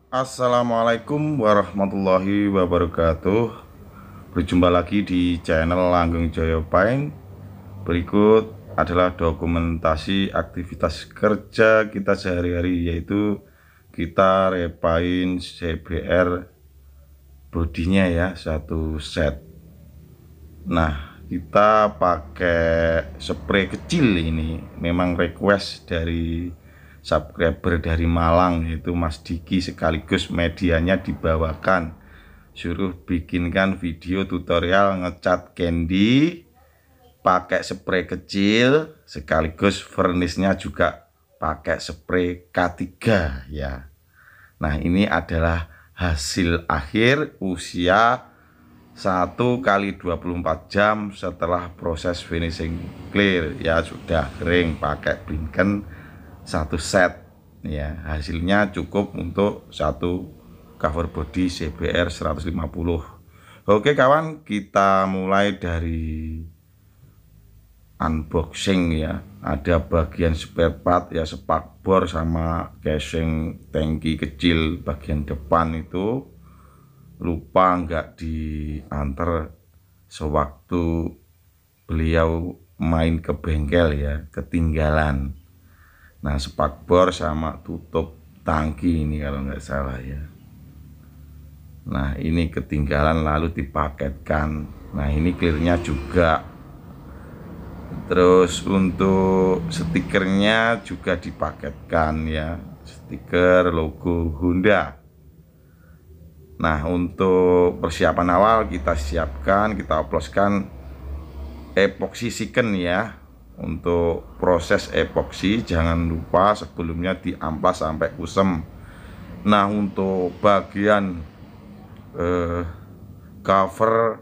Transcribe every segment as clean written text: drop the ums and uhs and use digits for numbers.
Assalamualaikum warahmatullahi wabarakatuh. Berjumpa lagi di channel Langgeng Jaya Paint. Berikut adalah dokumentasi aktivitas kerja kita sehari-hari, yaitu kita repaint CBR bodinya ya, satu set. Nah, kita pakai spray kecil ini. Memang request dari subscriber dari Malang, yaitu Mas Diki, sekaligus medianya dibawakan. Suruh bikinkan video tutorial ngecat candy pakai spray kecil, sekaligus vernisnya juga pakai spray K3 ya. Nah, ini adalah hasil akhir usia 1 kali 24 jam setelah proses finishing clear ya, sudah kering pakai blinken satu set ya. Hasilnya cukup untuk satu cover body CBR 150. Oke kawan, kita mulai dari unboxing ya. Ada bagian spare part ya, spakbor sama casing tangki kecil bagian depan itu lupa nggak diantar sewaktu beliau main ke bengkel ya, ketinggalan. Nah, spakbor sama tutup tangki ini kalau nggak salah ya. Nah, ini ketinggalan lalu dipaketkan. Nah, ini clearnya juga. Terus untuk stikernya juga dipaketkan ya, stiker logo Honda. Nah, untuk persiapan awal kita siapkan, kita oploskan epoxy siken ya. Untuk proses epoxy jangan lupa sebelumnya diamplas sampai kusam. Nah, untuk bagian cover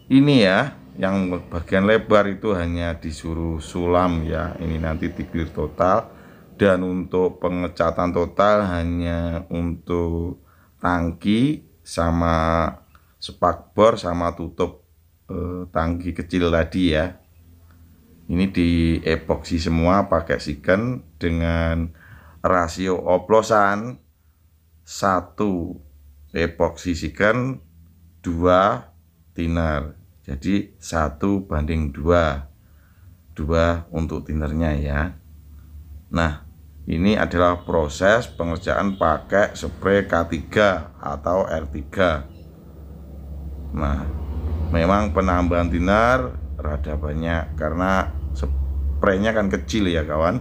ini ya, yang bagian lebar itu hanya disuruh sulam ya. Ini nanti di-clear total. Dan untuk pengecatan total hanya untuk tangki sama spakbor sama tutup tangki kecil tadi ya. Ini di epoxy semua pakai siken dengan rasio oplosan 1 epoxy siken 2 thinner. Jadi 1:2 untuk thinnernya ya. Nah, ini adalah proses pengerjaan pakai spray K3 atau R3. Nah, memang penambahan thinner rada banyak karena spraynya kan kecil ya kawan.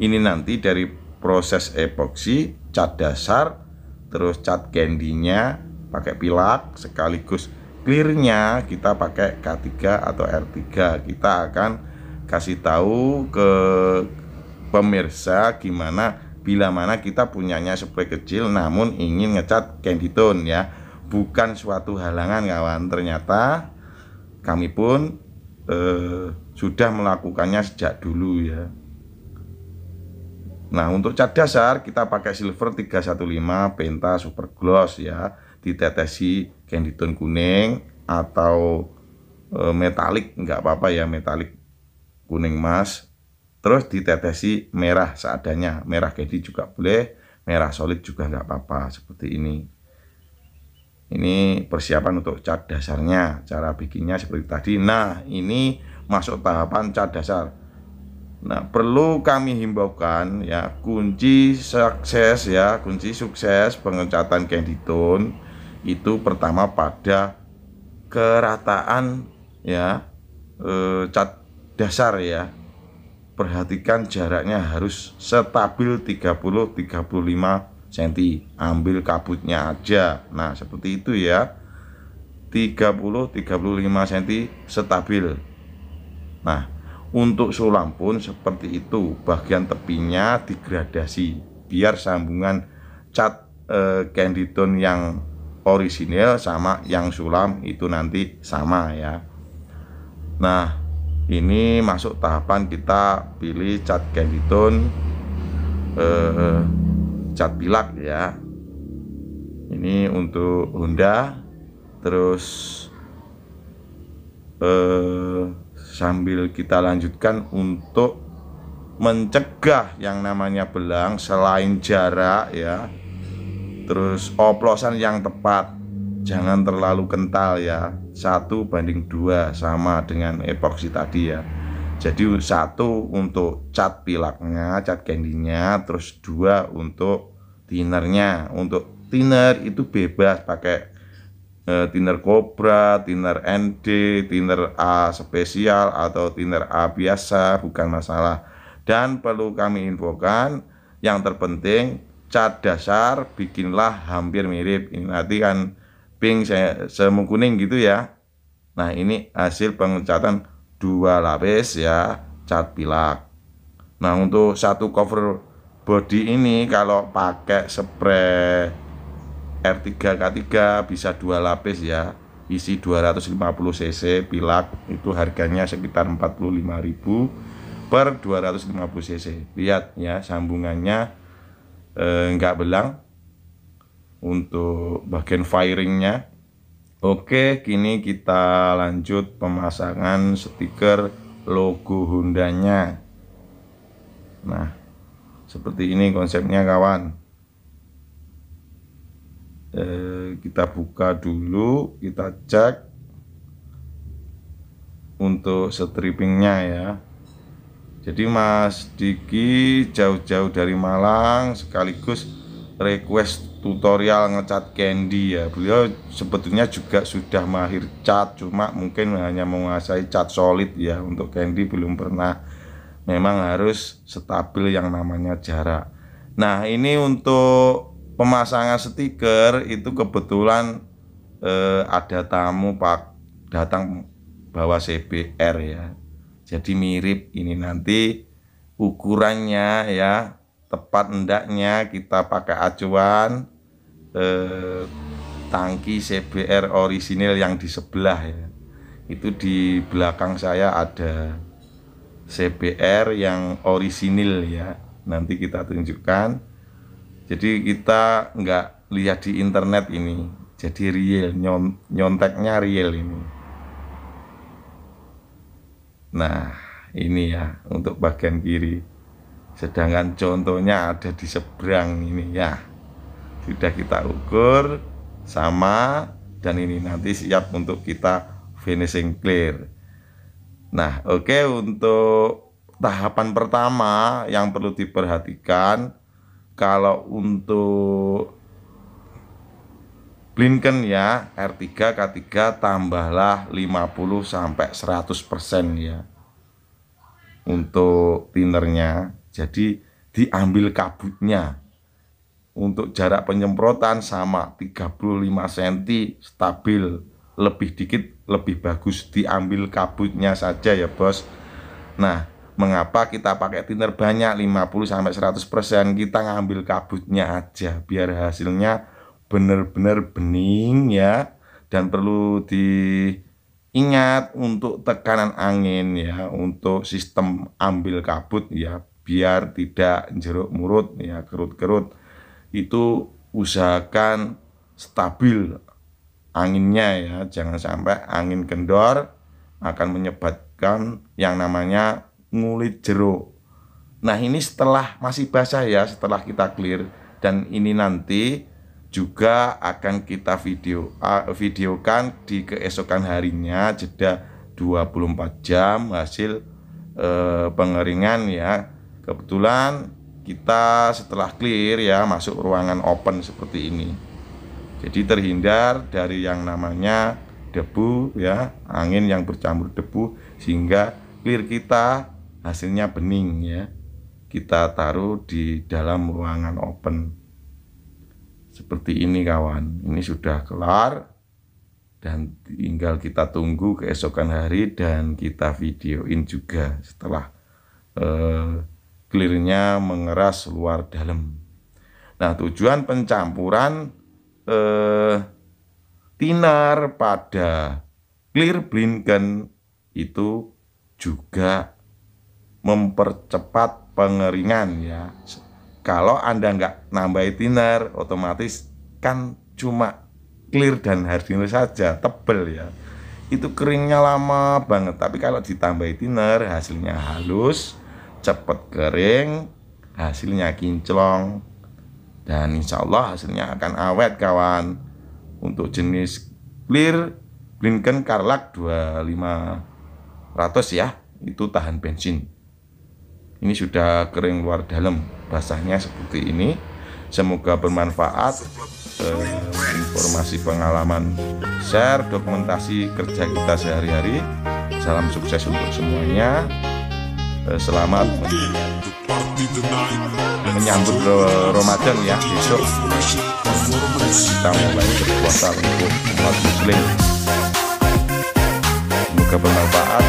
Ini nanti dari proses epoxy, cat dasar, terus cat candy-nya pakai pilak, sekaligus clearnya kita pakai K3 atau R3. Kita akan kasih tahu ke pemirsa gimana bila mana kita punyanya spray kecil namun ingin ngecat candy tone ya, bukan suatu halangan kawan. Ternyata kami pun sudah melakukannya sejak dulu ya. Nah, untuk cat dasar kita pakai silver 315 penta super gloss ya, ditetesi candy tone kuning atau metalik nggak apa-apa ya, metalik kuning emas. Terus ditetesi merah seadanya, merah candy juga boleh, merah solid juga nggak apa-apa, seperti ini. Ini persiapan untuk cat dasarnya, cara bikinnya seperti tadi. Nah, ini masuk tahapan cat dasar. Nah, perlu kami himbaukan ya, kunci sukses ya, kunci sukses pengecatan candy tone itu pertama pada kerataan ya, cat dasar ya. Perhatikan jaraknya harus stabil 30-35 cm. Ambil kabutnya aja. Nah, seperti itu ya. 30-35 cm stabil. Nah, untuk sulam pun seperti itu. Bagian tepinya digradasi biar sambungan cat candy tone yang orisinil sama yang sulam itu nanti sama ya. Nah, ini masuk tahapan kita pilih cat candy tone, cat pilak ya. Ini untuk Honda. Terus sambil kita lanjutkan untuk mencegah yang namanya belang, selain jarak ya, Terus oplosan yang tepat, jangan terlalu kental ya, 1:2 sama dengan epoksi tadi ya. Jadi 1 untuk cat pilaknya, cat candy-nya, terus 2 untuk thinnernya. Untuk thinner itu bebas pakai thinner Cobra, thinner ND, thinner A spesial atau thinner A biasa, bukan masalah. Dan perlu kami infokan, yang terpenting cat dasar bikinlah hampir mirip. Ini nanti kan pink semu kuning gitu ya. Nah, ini hasil pengecatan 2 lapis ya, cat pilak. Nah, untuk satu cover body ini kalau pakai spray R3K3 bisa 2 lapis ya, isi 250 cc pilak, itu harganya sekitar 45.000 per 250 cc. Lihat ya, sambungannya nggak belang untuk bagian firingnya. Oke, kini kita lanjut pemasangan stiker logo Honda-nya. Nah, seperti ini konsepnya kawan. Kita buka dulu, kita cek untuk strippingnya ya. Jadi Mas Diki jauh-jauh dari Malang sekaligus request tutorial ngecat candy ya. Beliau sebetulnya juga sudah mahir cat, cuma mungkin hanya menguasai cat solid ya. Untuk candy belum pernah. Memang harus stabil yang namanya jarak. Nah, ini untuk pemasangan stiker itu kebetulan ada tamu Pak datang bawa CBR ya. Jadi mirip ini, nanti ukurannya ya tepat hendaknya kita pakai acuan tangki CBR orisinil yang di sebelah ya. Itu di belakang saya ada CBR yang orisinil ya. Nanti kita tunjukkan. Jadi kita nggak lihat di internet ini, jadi real, nyonteknya real ini. Nah, ini ya untuk bagian kiri, sedangkan contohnya ada di seberang ini ya. Sudah kita ukur sama, dan ini nanti siap untuk kita finishing clear. Nah, oke, untuk tahapan pertama yang perlu diperhatikan, kalau untuk blinken ya, R3K3 tambahlah 50-100% ya untuk thinnernya. Jadi diambil kabutnya. Untuk jarak penyemprotan sama 35 cm stabil, lebih dikit lebih bagus, diambil kabutnya saja ya bos. Nah, mengapa kita pakai thinner banyak 50-100%? Kita ngambil kabutnya aja biar hasilnya benar-benar bening ya. Dan perlu diingat untuk tekanan angin ya, untuk sistem ambil kabut ya, biar tidak jeruk murut ya, kerut-kerut. Itu usahakan stabil anginnya ya, jangan sampai angin kendor akan menyebabkan yang namanya ngulit jeruk. Nah, ini setelah masih basah ya, setelah kita clear. Dan ini nanti juga akan kita videokan di keesokan harinya, jeda 24 jam hasil pengeringan ya. Kebetulan kita setelah clear ya, masuk ruangan open seperti ini. Jadi terhindar dari yang namanya debu ya, angin yang bercampur debu, sehingga clear kita hasilnya bening ya. Kita taruh di dalam ruangan open seperti ini kawan. Ini sudah kelar dan tinggal kita tunggu keesokan hari dan kita videoin juga setelah clearnya mengeras luar dalam. Nah, tujuan pencampuran thinner pada clear blinken itu juga mempercepat pengeringan ya. Kalau Anda nggak nambahi thinner, otomatis kan cuma clear dan hardiness saja, tebel ya. Itu keringnya lama banget. Tapi kalau ditambahi thinner, hasilnya halus, cepat kering, hasilnya kinclong. dan insya Allah hasilnya akan awet kawan. Untuk jenis clear Blinken Carlac 2500 ya, itu tahan bensin. Ini sudah kering luar dalam, basahnya seperti ini. Semoga bermanfaat. Informasi pengalaman, share dokumentasi kerja kita sehari-hari. Salam sukses untuk semuanya. Selamat menyambut Ramadan ya, besok kita mulai berpuasa untuk umat muslim. Semoga bermanfaat.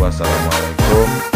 Wassalamualaikum